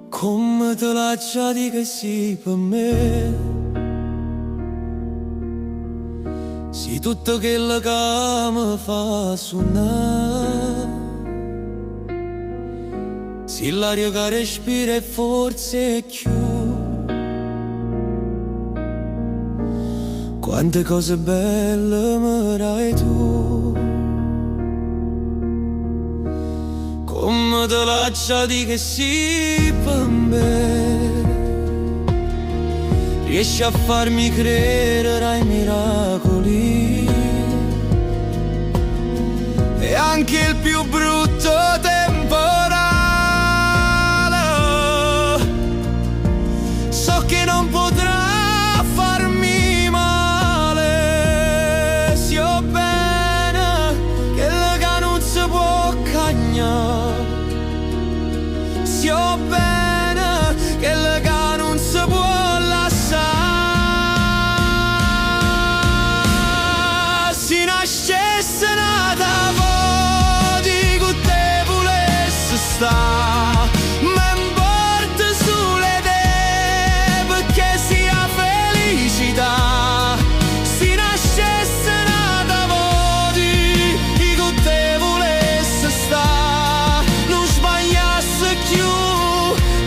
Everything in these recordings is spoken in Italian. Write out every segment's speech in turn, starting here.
Come te lascia di che sì per me, sì tutto quello che mi fa suonare, sì l'aria che respira e forse è più. Quante cose belle mi dai tu, come te lascia di che sì per me, riesci a farmi credere ai miracoli, e anche il più brutto temporale so che non potrà farmi male, si ho bene che la non si può cagnare, si ho bene che la non si può lasciare. Si nascesse nata po' di che te volesse sta, ma importa sulle te perché sia felicità. Si nascesse nata po' di che te volesse sta, non sbagliasse più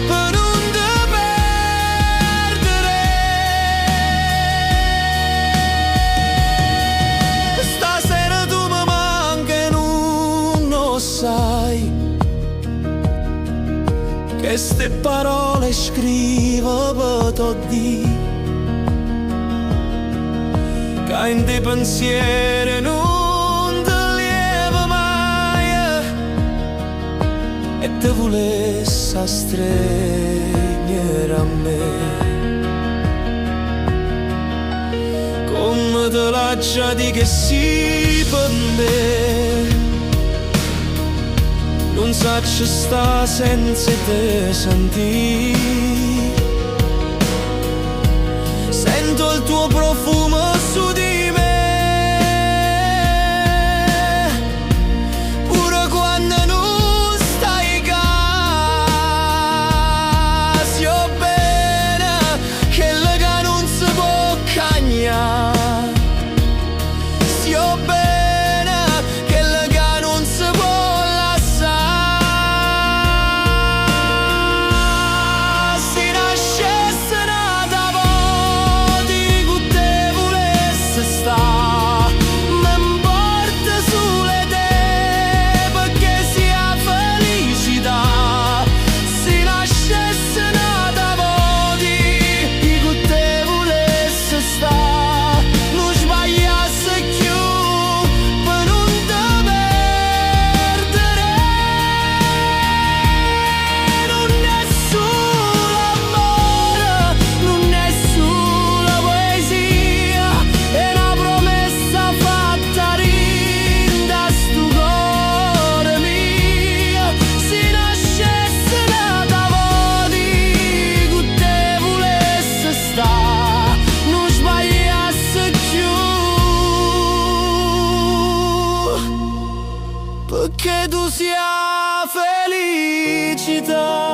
per non te perdere. Stasera tu mi manchi e non lo sai, che ste parole scrivo per t'o di, che in te pensieri non te lieva mai, e te volesse stringere a me, come te lascia di che sì per me, non saccio sta senza te sentire. Sento il tuo profumo su di me, pure quando non stai qua. Si ho bene che la non si può cagnare, si ho bene che la non si può lasciare. Si nascesse nata po' di che te volesse sta, ma importa sulle te perché sia felicità. Si nascesse nata po' di che te volesse sta, non sbagliasse più per non te perdere. Non è solo amore, non è solo poesia, è una promessa fatta rinda sto cuore mio. Si nascesse nata po' di che te volesse sta, non sbagliasse più, perché tu sia felicità.